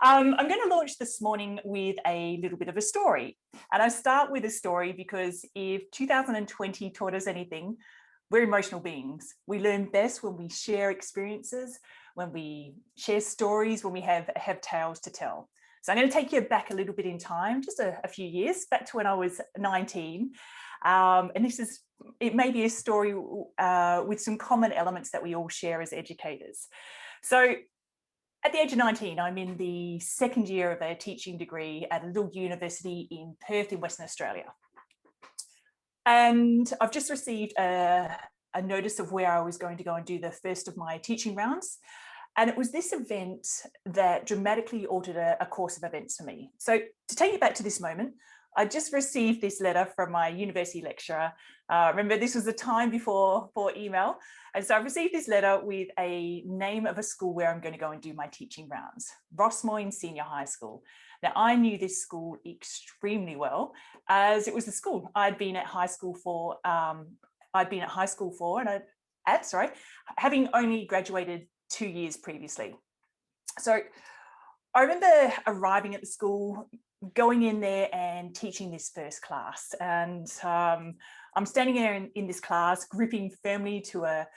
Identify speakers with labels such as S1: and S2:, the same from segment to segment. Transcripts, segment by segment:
S1: I'm going to launch this morning with a little bit of a story. And I start with a story because if 2020 taught us anything, we're emotional beings. We learn best when we share experiences, when we share stories, when we have tales to tell. So I'm going to take you back a little bit in time, just a few years, back to when I was 19. And it may be a story with some common elements that we all share as educators. So at the age of 19, I'm in the second year of a teaching degree at a little university in Perth in Western Australia. And I've just received a notice of where I was going to go and do the first of my teaching rounds. And it was this event that dramatically altered a course of events for me. So to take you back to this moment, I just received this letter from my university lecturer. Remember, this was the time before email. And so I received this letter with a name of a school where I'm going to go and do my teaching rounds, Rossmoyne Senior High School. Now, I knew this school extremely well, as it was the school I'd been at high school for, having only graduated 2 years previously. So I remember arriving at the school, going in there and teaching this first class. And I'm standing there in this class, gripping firmly to a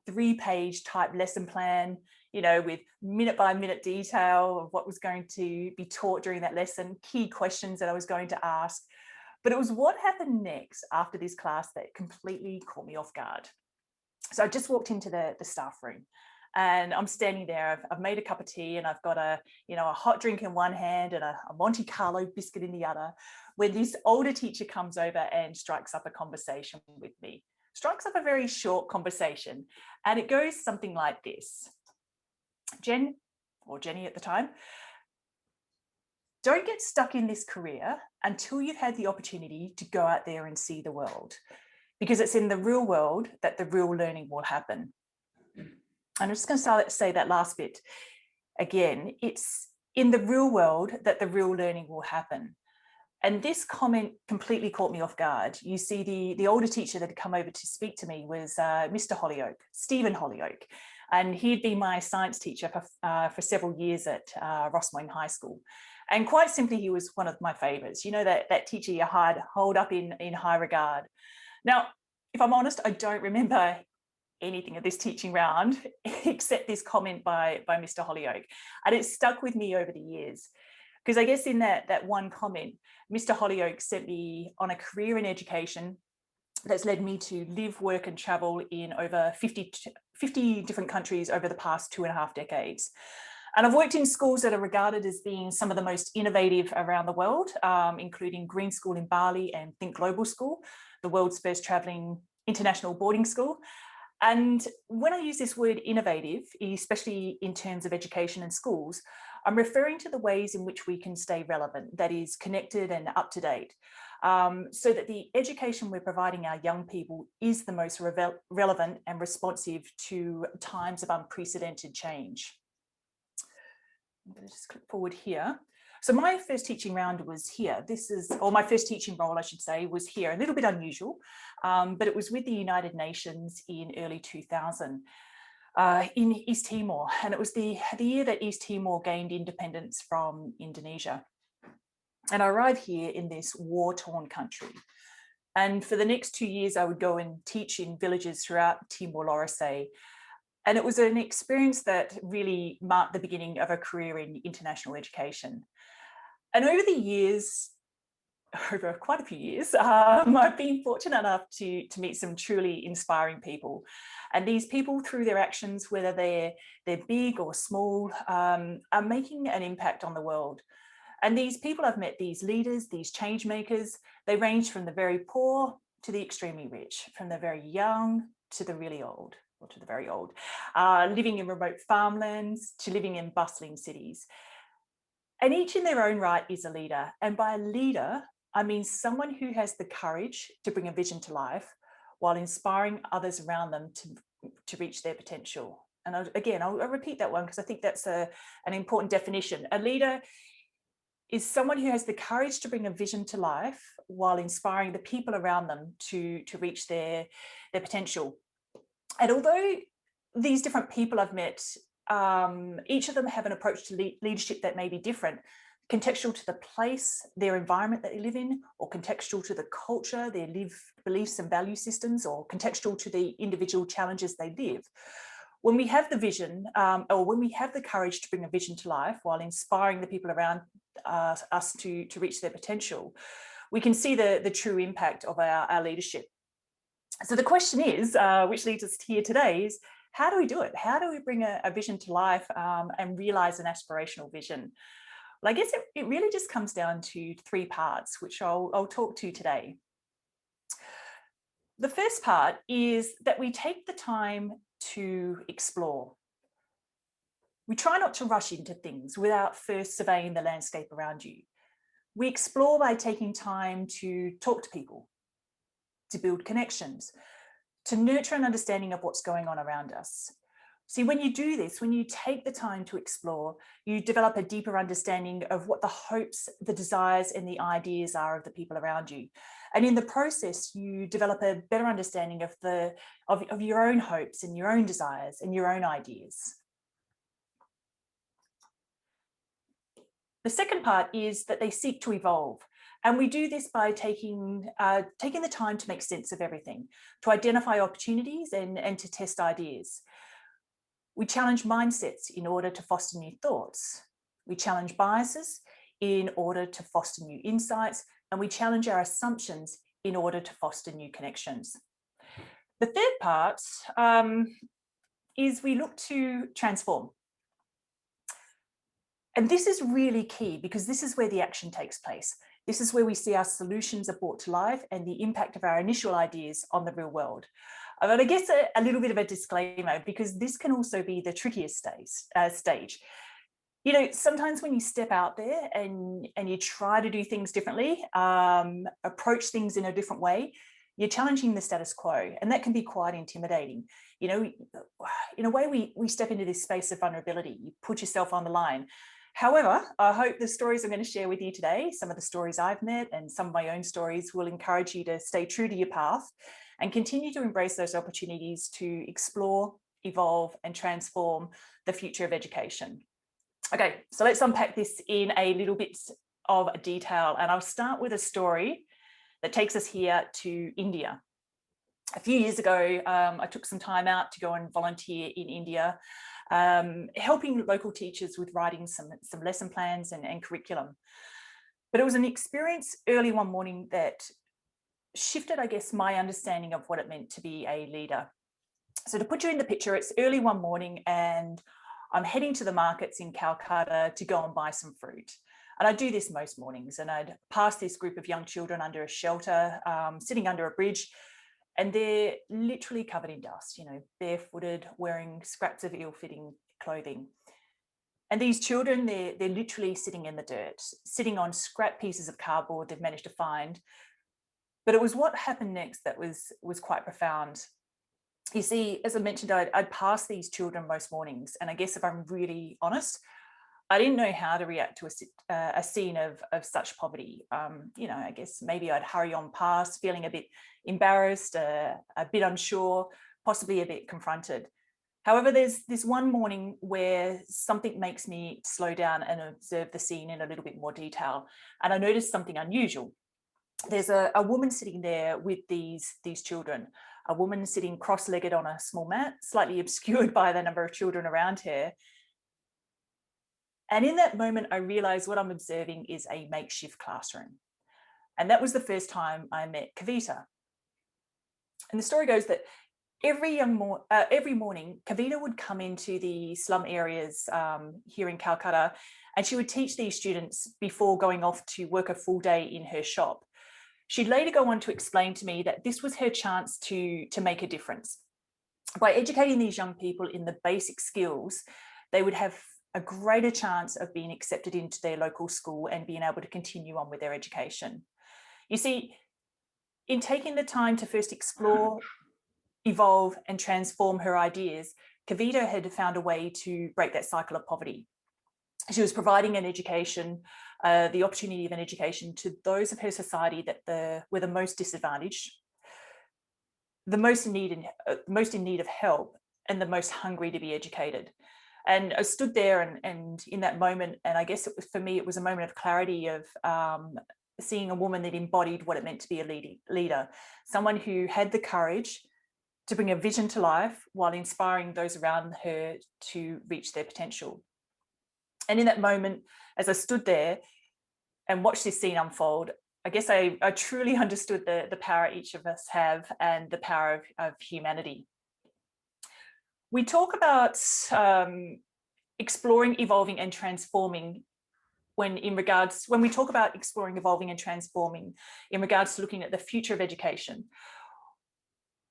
S1: 3-page type lesson plan, with minute by minute detail of what was going to be taught during that lesson, key questions that I was going to ask. But it was what happened next after this class that completely caught me off guard. So I just walked into the staff room. And I'm standing there, I've made a cup of tea and I've got a hot drink in one hand and a Monte Carlo biscuit in the other, when this older teacher comes over and strikes up a conversation with me, strikes up a very short conversation. And it goes something like this. Jen, or Jenny at the time, don't get stuck in this career until you've had the opportunity to go out there and see the world, because it's in the real world that the real learning will happen. I'm just going to say that last bit again. It's in the real world that the real learning will happen. And this comment completely caught me off guard. You see, the older teacher that had come over to speak to me was Mr. Hollyoak, Stephen Hollyoak. And he'd been my science teacher for several years at Rossmoyne High School. And quite simply, he was one of my favourites. That teacher you hold up in high regard. Now, if I'm honest, I don't remember anything of this teaching round except this comment by Mr. Hollyoak. And it stuck with me over the years, because I guess in that one comment, Mr. Hollyoak sent me on a career in education that's led me to live, work and travel in over 50 different countries over the past 2.5 decades. And I've worked in schools that are regarded as being some of the most innovative around the world, including Green School in Bali and Think Global School, the world's first traveling international boarding school. And when I use this word innovative, especially in terms of education and schools, I'm referring to the ways in which we can stay relevant, that is connected and up to date, so that the education we're providing our young people is the most relevant and responsive to times of unprecedented change. I'm going to just click forward here. So my first teaching round was here. My first teaching role, I should say, was here. A little bit unusual, but it was with the United Nations in early 2000 in East Timor. And it was the year that East Timor gained independence from Indonesia. And I arrived here in this war-torn country. And for the next 2 years, I would go and teach in villages throughout Timor-Leste. And it was an experience that really marked the beginning of a career in international education. And over the years, over quite a few years, I've been fortunate enough to meet some truly inspiring people. And these people, through their actions, whether they're big or small, are making an impact on the world. And these people I've met, these leaders, these change makers, they range from the very poor to the extremely rich, from the very young to the really old, or to the very old, living in remote farmlands to living in bustling cities. And each in their own right is a leader. And by a leader, I mean someone who has the courage to bring a vision to life while inspiring others around them to reach their potential. And I'll repeat that one because I think that's an important definition. A leader is someone who has the courage to bring a vision to life while inspiring the people around them to reach their potential. And although these different people I've met each of them have an approach to leadership that may be different, contextual to the place, their environment that they live in, or contextual to the culture, their beliefs and value systems, or contextual to the individual challenges they live. When we have the vision, or when we have the courage to bring a vision to life while inspiring the people around us to reach their potential, we can see the true impact of our leadership. So the question is, which leads us here today, is how do we do it? How do we bring a vision to life and realize an aspirational vision? Well, I guess it really just comes down to three parts, which I'll talk to today. The first part is that we take the time to explore. We try not to rush into things without first surveying the landscape around you. We explore by taking time to talk to people, to build connections, to nurture an understanding of what's going on around us. See, when you do this, when you take the time to explore, you develop a deeper understanding of what the hopes, the desires, and the ideas are of the people around you. And in the process, you develop a better understanding of your own hopes and your own desires and your own ideas. The second part is that they seek to evolve. And we do this by taking the time to make sense of everything, to identify opportunities and to test ideas. We challenge mindsets in order to foster new thoughts. We challenge biases in order to foster new insights, and we challenge our assumptions in order to foster new connections. The third part is we look to transform. And this is really key because this is where the action takes place. This is where we see our solutions are brought to life and the impact of our initial ideas on the real world. But I guess a little bit of a disclaimer, because this can also be the trickiest stage. You know, sometimes when you step out there and you try to do things differently, approach things in a different way, you're challenging the status quo, and that can be quite intimidating. You know, in a way, we step into this space of vulnerability. You put yourself on the line. However, I hope the stories I'm going to share with you today, some of the stories I've met and some of my own stories, will encourage you to stay true to your path and continue to embrace those opportunities to explore, evolve, and transform the future of education. Okay, so let's unpack this in a little bit of detail, and I'll start with a story that takes us here to India. A few years ago, I took some time out to go and volunteer in India, helping local teachers with writing some lesson plans and curriculum. But it was an experience early one morning that shifted, I guess, my understanding of what it meant to be a leader. So to put you in the picture, it's early one morning and I'm heading to the markets in Calcutta to go and buy some fruit. And I do this most mornings, and I'd pass this group of young children under a shelter, sitting under a bridge, and they're literally covered in dust, you know, barefooted, wearing scraps of ill-fitting clothing. And these children, they're literally sitting in the dirt, sitting on scrap pieces of cardboard they've managed to find. But it was what happened next that was quite profound. You see, as I mentioned, I'd pass these children most mornings, and I guess if I'm really honest, I didn't know how to react to a scene of such poverty. You know, I guess maybe I'd hurry on past, feeling a bit embarrassed, a bit unsure, possibly a bit confronted. However, there's this one morning where something makes me slow down and observe the scene in a little bit more detail, and I noticed something unusual. There's a woman sitting there with these children, a woman sitting cross-legged on a small mat, slightly obscured by the number of children around her. And in that moment, I realized what I'm observing is a makeshift classroom. And that was the first time I met Kavita. And the story goes that every morning, Kavita would come into the slum areas here in Calcutta, and she would teach these students before going off to work a full day in her shop. She'd later go on to explain to me that this was her chance to make a difference. By educating these young people in the basic skills, they would have a greater chance of being accepted into their local school and being able to continue on with their education. You see, in taking the time to first explore, evolve, and transform her ideas, Kavita had found a way to break that cycle of poverty. She was providing an education, the opportunity of an education to those of her society that were the most disadvantaged, the most in need of help, and the most hungry to be educated. And I stood there and in that moment, and I guess it was, for me, it was a moment of clarity of seeing a woman that embodied what it meant to be a leader, someone who had the courage to bring a vision to life while inspiring those around her to reach their potential. And in that moment, as I stood there and watched this scene unfold, I guess I truly understood the power each of us have and the power of humanity. We talk about exploring, evolving, and transforming when we talk about exploring, evolving, and transforming in regards to looking at the future of education.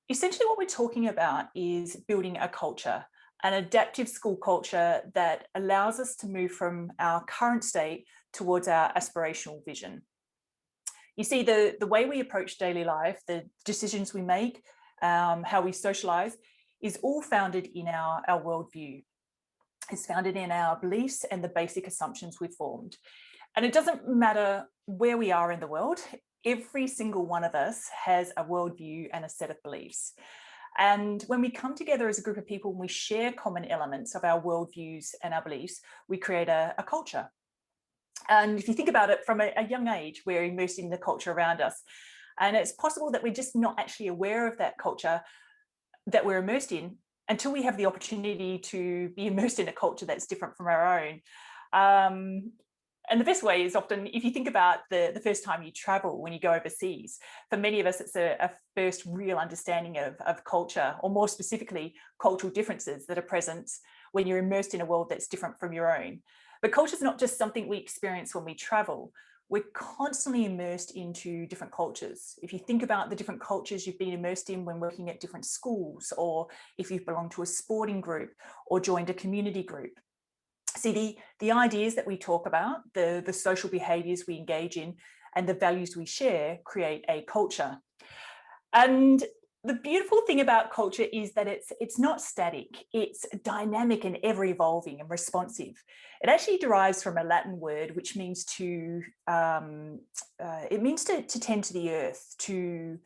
S1: Essentially, what we're talking about is building a culture, an adaptive school culture that allows us to move from our current state towards our aspirational vision. You see, the way we approach daily life, the decisions we make, how we socialize, is all founded in our worldview. It's founded in our beliefs and the basic assumptions we've formed. And it doesn't matter where we are in the world, every single one of us has a worldview and a set of beliefs. And when we come together as a group of people and we share common elements of our worldviews and our beliefs, we create a culture. And if you think about it from a young age, we're immersed in the culture around us. And it's possible that we're just not actually aware of that culture that we're immersed in until we have the opportunity to be immersed in a culture that's different from our own. And the best way is often, if you think about the first time you travel, when you go overseas, for many of us, it's a first real understanding of culture, or more specifically, cultural differences that are present when you're immersed in a world that's different from your own. But culture is not just something we experience when we travel. We're constantly immersed into different cultures. If you think about the different cultures you've been immersed in when working at different schools, or if you've belonged to a sporting group or joined a community group. See, the ideas that we talk about, the social behaviors we engage in, and the values we share create a culture. And the beautiful thing about culture is that it's not static, it's dynamic and ever evolving and responsive. It actually derives from a Latin word which means to tend to the earth, to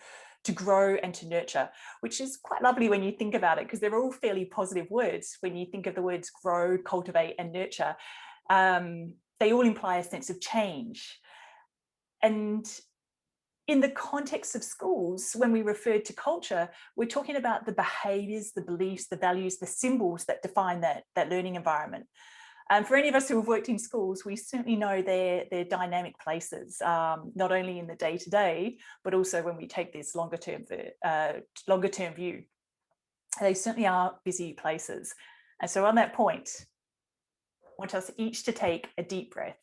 S1: grow and to nurture, which is quite lovely when you think about it, because they're all fairly positive words. When you think of the words grow, cultivate, and nurture, they all imply a sense of change. And in the context of schools, when we refer to culture, we're talking about the behaviours, the beliefs, the values, the symbols that define that learning environment. And for any of us who have worked in schools, we certainly know they're dynamic places, not only in the day-to-day, but also when we take this longer-term view. They certainly are busy places. And so on that point, I want us each to take a deep breath.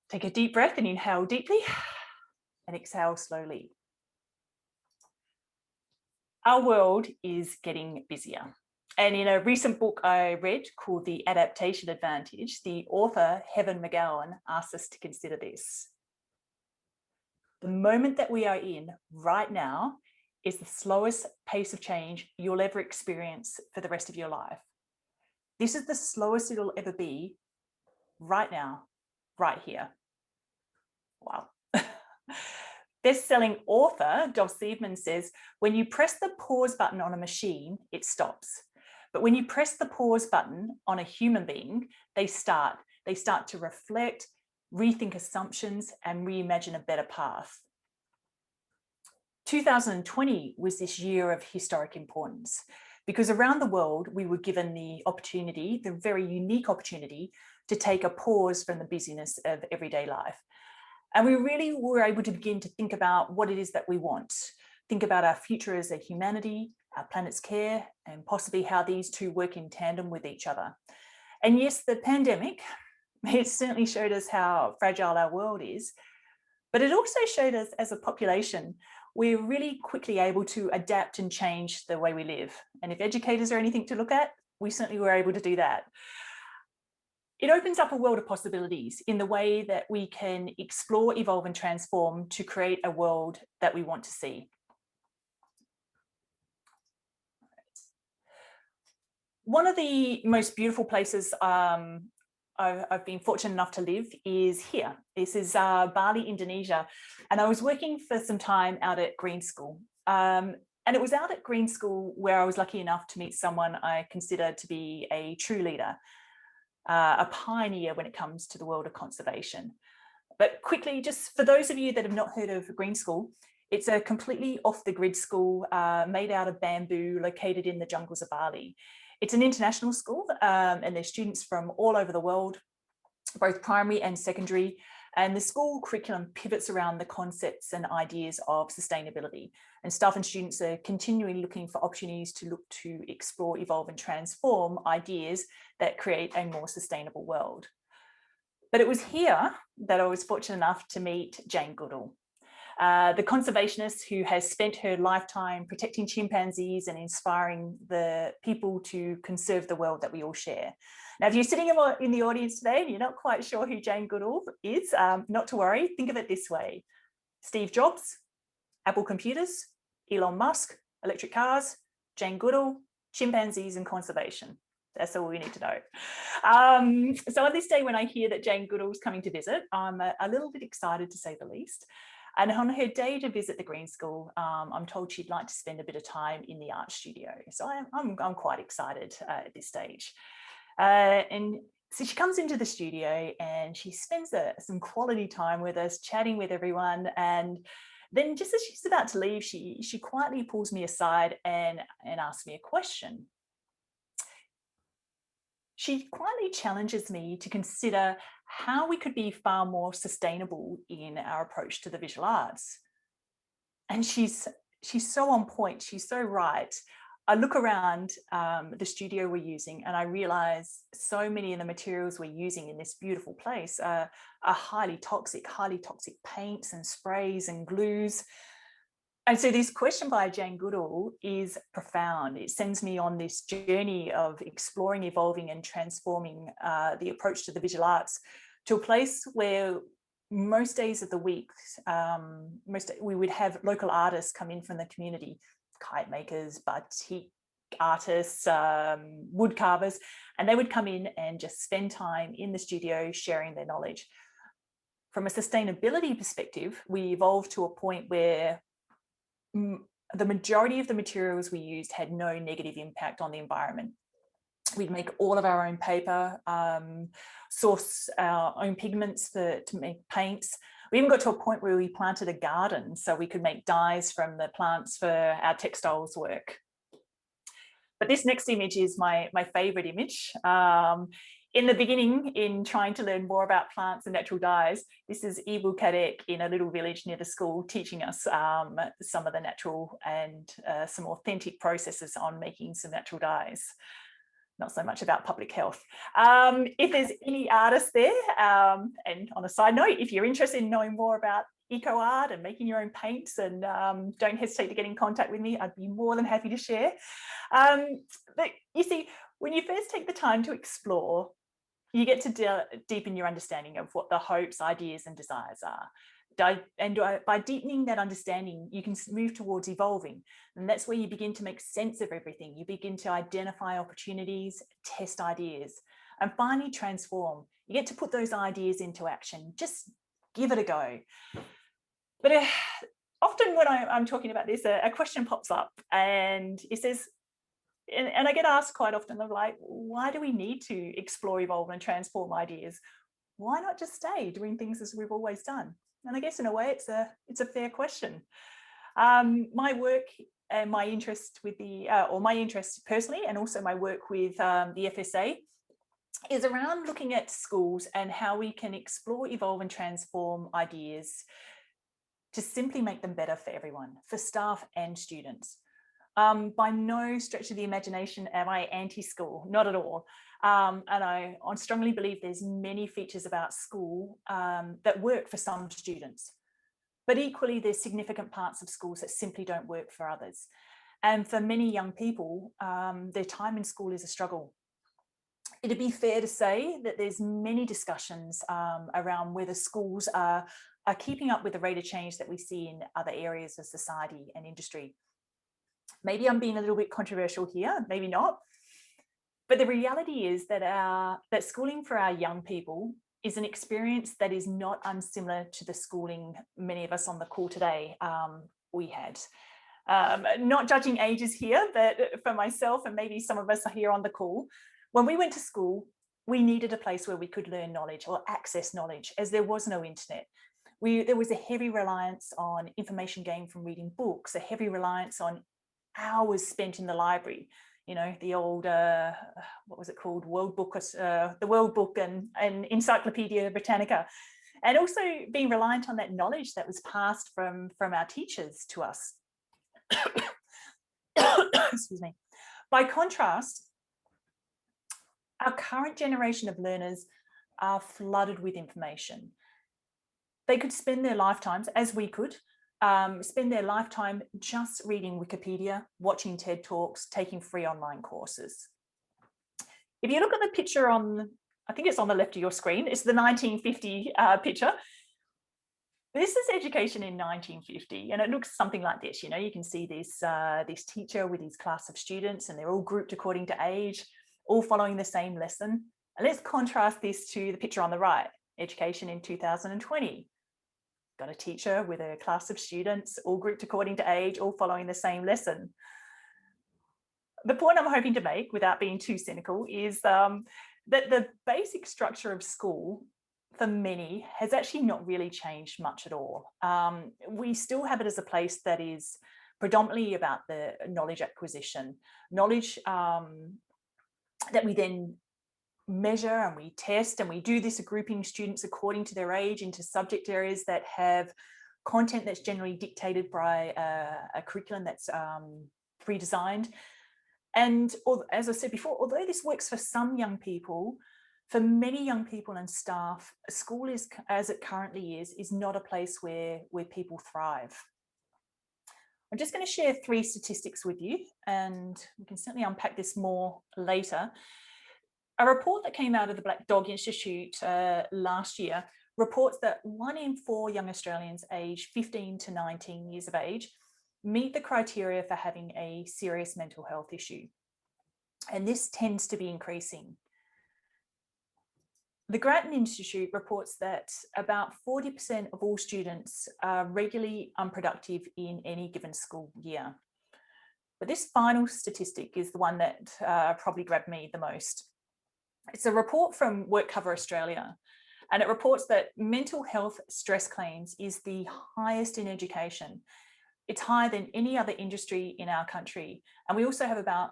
S1: Take a deep breath and inhale deeply. And exhale slowly. Our world is getting busier. And in a recent book I read called The Adaptation Advantage, the author, Heaven McGowan, asked us to consider this. The moment that we are in right now is the slowest pace of change you'll ever experience for the rest of your life. This is the slowest it'll ever be right now, right here. Wow. Best-selling author Dov Seidman says, when you press the pause button on a machine, it stops. But when you press the pause button on a human being, they start to reflect, rethink assumptions, and reimagine a better path. 2020 was this year of historic importance, because around the world, we were given the opportunity, the very unique opportunity, to take a pause from the busyness of everyday life. And we really were able to begin to think about what it is that we want, think about our future as a humanity, our planet's care, and possibly how these two work in tandem with each other. And yes, the pandemic, it certainly showed us how fragile our world is, but it also showed us as a population, we're really quickly able to adapt and change the way we live. And if educators are anything to look at, we certainly were able to do that. It opens up a world of possibilities in the way that we can explore, evolve, and transform to create a world that we want to see. One of the most beautiful places I've been fortunate enough to live is here. This is Bali, Indonesia. And I was working for some time out at Green School. And it was out at Green School where I was lucky enough to meet someone I consider to be a true leader, a pioneer when it comes to the world of conservation. But quickly, just for those of you that have not heard of Green School, it's a completely off-the-grid school made out of bamboo, located in the jungles of Bali. It's an international school, and there's students from all over the world, both primary and secondary. And the school curriculum pivots around the concepts and ideas of sustainability. And staff and students are continually looking for opportunities to look to explore, evolve, and transform ideas that create a more sustainable world. But it was here that I was fortunate enough to meet Jane Goodall, the conservationist who has spent her lifetime protecting chimpanzees and inspiring the people to conserve the world that we all share. Now, if you're sitting in the audience today and you're not quite sure who Jane Goodall is, not to worry, think of it this way. Steve Jobs, Apple computers, Elon Musk, electric cars, Jane Goodall, chimpanzees and conservation. That's all we need to know. So on this day when I hear that Jane Goodall's coming to visit, I'm a little bit excited to say the least. And on her day to visit the Green School, I'm told she'd like to spend a bit of time in the art studio. So I'm quite excited at this stage. And so she comes into the studio and she spends some quality time with us, chatting with everyone. And then just as she's about to leave, she quietly pulls me aside and asks me a question. She quietly challenges me to consider how we could be far more sustainable in our approach to the visual arts. And she's so on point, she's so right. I look around the studio we're using and I realize so many of the materials we're using in this beautiful place are highly toxic paints and sprays and glues. And so this question by Jane Goodall is profound. It sends me on this journey of exploring, evolving and transforming the approach to the visual arts to a place where most days of the week, we would have local artists come in from the community, kite makers, batik artists, wood carvers, and they would come in and just spend time in the studio sharing their knowledge. From a sustainability perspective, we evolved to a point where the majority of the materials we used had no negative impact on the environment. We'd make all of our own paper, source our own pigments to make paints. We even got to a point where we planted a garden so we could make dyes from the plants for our textiles work. But this next image is my favorite image. In the beginning, in trying to learn more about plants and natural dyes, this is Ibu Kadek in a little village near the school teaching us some of the natural and some authentic processes on making some natural dyes. Not so much about public health. If there's any artists there, and on a side note, if you're interested in knowing more about eco art and making your own paints, and don't hesitate to get in contact with me, I'd be more than happy to share. But you see, when you first take the time to explore, you get to deepen your understanding of what the hopes, ideas and desires are. And by deepening that understanding, you can move towards evolving. And that's where you begin to make sense of everything. You begin to identify opportunities, test ideas, and finally transform. You get to put those ideas into action. Just give it a go. But often when I'm talking about this, a question pops up and it says, and I get asked quite often, of like, why do we need to explore, evolve and transform ideas? Why not just stay doing things as we've always done? And I guess in a way, it's a fair question. My work and my interest with my interest personally, and also my work with the FSA, is around looking at schools and how we can explore, evolve and transform ideas to simply make them better for everyone, for staff and students. By no stretch of the imagination am I anti-school, not at all. And I strongly believe there's many features about school that work for some students. But equally, there's significant parts of schools that simply don't work for others. And for many young people, their time in school is a struggle. It'd be fair to say that there's many discussions around whether schools are keeping up with the rate of change that we see in other areas of society and industry. Maybe I'm being a little bit controversial here, maybe not. But the reality is that that schooling for our young people is an experience that is not unsimilar to the schooling many of us on the call today we had. Not judging ages here, but for myself and maybe some of us are here on the call, when we went to school, we needed a place where we could learn knowledge or access knowledge, as there was no internet. There was a heavy reliance on information gained from reading books, a heavy reliance on hours spent in the library. You know, the old, what was it called? World Book, the World Book and Encyclopedia Britannica. And also being reliant on that knowledge that was passed from our teachers to us. Excuse me. By contrast, our current generation of learners are flooded with information. They could spend their lifetimes, as we could, spend their lifetime just reading Wikipedia, watching TED Talks, taking free online courses. If you look at the picture on, I think it's on the left of your screen, it's the 1950 picture. This is education in 1950, and it looks something like this. You know, you can see this teacher with his class of students, and they're all grouped according to age, all following the same lesson. And let's contrast this to the picture on the right, education in 2020. Got a teacher with a class of students, all grouped according to age, all following the same lesson. The point I'm hoping to make, without being too cynical, is that the basic structure of school for many has actually not really changed much at all. We still have it as a place that is predominantly about the knowledge acquisition, knowledge that we then measure and we test, and we do this grouping students according to their age into subject areas that have content that's generally dictated by a curriculum that's pre-designed. And as I said before, although this works for some young people, for many young people and staff, school is, as it currently is not a place where people thrive. I'm just going to share 3 statistics with you, and we can certainly unpack this more later. A report that came out of the Black Dog Institute last year reports that 1 in 4 young Australians aged 15 to 19 years of age meet the criteria for having a serious mental health issue. And this tends to be increasing. The Grattan Institute reports that about 40% of all students are regularly unproductive in any given school year. But this final statistic is the one that probably grabbed me the most. It's a report from WorkCover Australia, and it reports that mental health stress claims is the highest in education. It's higher than any other industry in our country. And we also have about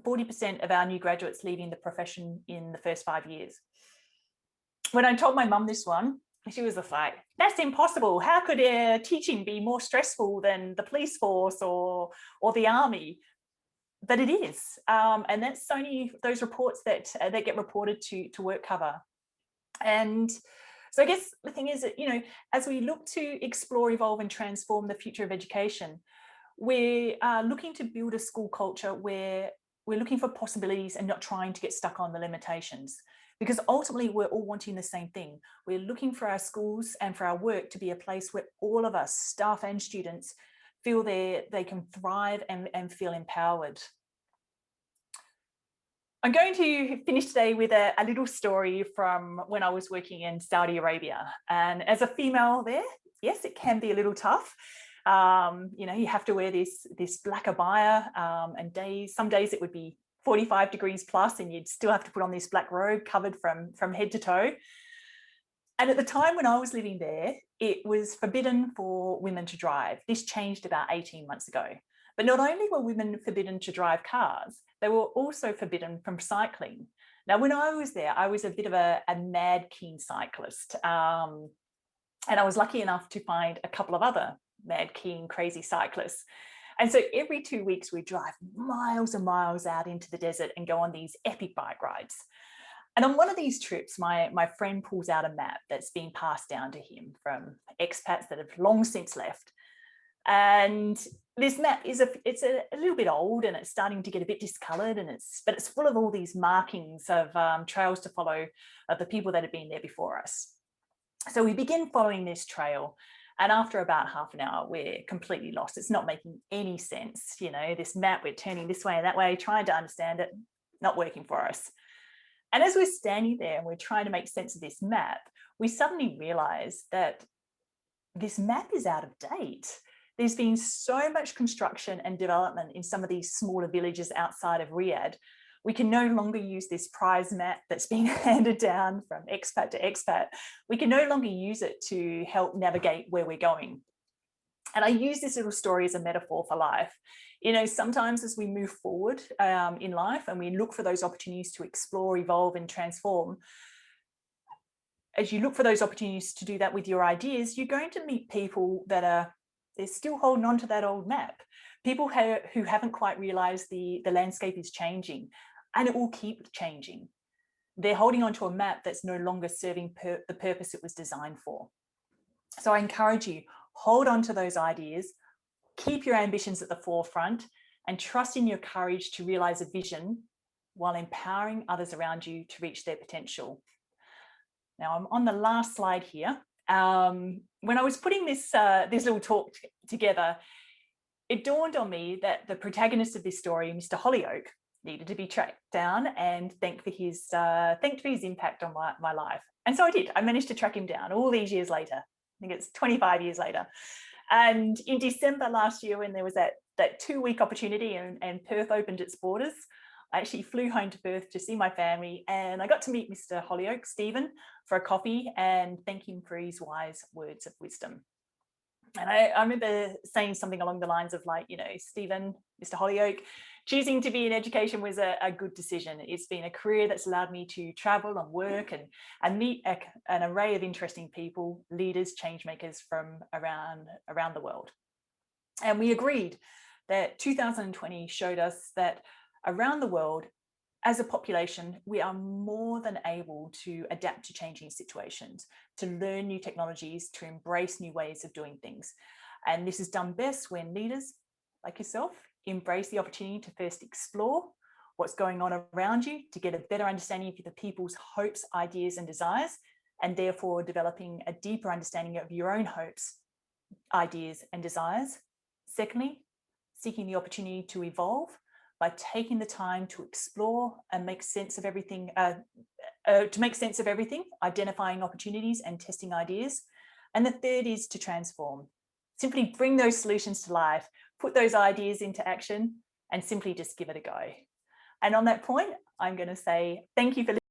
S1: 40% of our new graduates leaving the profession in the first 5 years. When I told my mum this one, she was just like, that's impossible. How could teaching be more stressful than the police force or the army? But it is. And that's only those reports that get reported to WorkCover. And so I guess the thing is that, you know, as we look to explore, evolve and transform the future of education, we are looking to build a school culture where we're looking for possibilities and not trying to get stuck on the limitations. Because ultimately we're all wanting the same thing. We're looking for our schools and for our work to be a place where all of us, staff and students, feel they can thrive and feel empowered. I'm going to finish today with a little story from when I was working in Saudi Arabia. And as a female there, yes, it can be a little tough. You know, you have to wear this black abaya, and some days it would be 45 degrees plus, and you'd still have to put on this black robe covered from head to toe. And at the time when I was living there, it was forbidden for women to drive. This changed about 18 months ago. But not only were women forbidden to drive cars, they were also forbidden from cycling. Now, when I was there, I was a bit of a mad keen cyclist. And I was lucky enough to find a couple of other mad keen crazy cyclists. And so every 2 weeks we'd drive miles and miles out into the desert and go on these epic bike rides. And on one of these trips, my friend pulls out a map that's been passed down to him from expats that have long since left. And this map it's a little bit old, and it's starting to get a bit discolored, but it's full of all these markings of trails to follow of the people that have been there before us. So we begin following this trail, and after about half an hour, we're completely lost. It's not making any sense. You know, this map, we're turning this way and that way, trying to understand it, not working for us. And as we're standing there and we're trying to make sense of this map, we suddenly realize that this map is out of date. There's been so much construction and development in some of these smaller villages outside of Riyadh. We can no longer use this prize map that's been handed down from expat to expat. We can no longer use it to help navigate where we're going. And I use this little story as a metaphor for life. You know, sometimes as we move forward in life and we look for those opportunities to explore, evolve, and transform, as you look for those opportunities to do that with your ideas, you're going to meet people that they're still holding on to that old map. People who haven't quite realized the landscape is changing, and it will keep changing. They're holding on to a map that's no longer serving the purpose it was designed for. So I encourage you, hold on to those ideas, keep your ambitions at the forefront, and trust in your courage to realize a vision while empowering others around you to reach their potential. Now I'm on the last slide here. When I was putting this little talk together, it dawned on me that the protagonist of this story, Mr. Hollyoak, needed to be tracked down and thanked for his impact on my life. And so I did. I managed to track him down all these years later. I think it's 25 years later. And in December last year, when there was that 2-week opportunity and Perth opened its borders, I actually flew home to Perth to see my family, and I got to meet Mr. Hollyoak, Stephen, for a coffee and thank him for his wise words of wisdom. And I remember saying something along the lines of like, you know, Stephen, Mr. Hollyoak, choosing to be in education was a good decision. It's been a career that's allowed me to travel and work and meet an array of interesting people, leaders, change makers from around the world. And we agreed that 2020 showed us that around the world, as a population, we are more than able to adapt to changing situations, to learn new technologies, to embrace new ways of doing things. And this is done best when leaders like yourself embrace the opportunity to first explore what's going on around you, to get a better understanding of the people's hopes, ideas, and desires, and therefore developing a deeper understanding of your own hopes, ideas, and desires. Secondly, seeking the opportunity to evolve by taking the time to explore and make sense of everything, identifying opportunities and testing ideas. And the third is to transform. Simply bring those solutions to life, put those ideas into action, and simply just give it a go. And on that point, I'm going to say thank you for listening.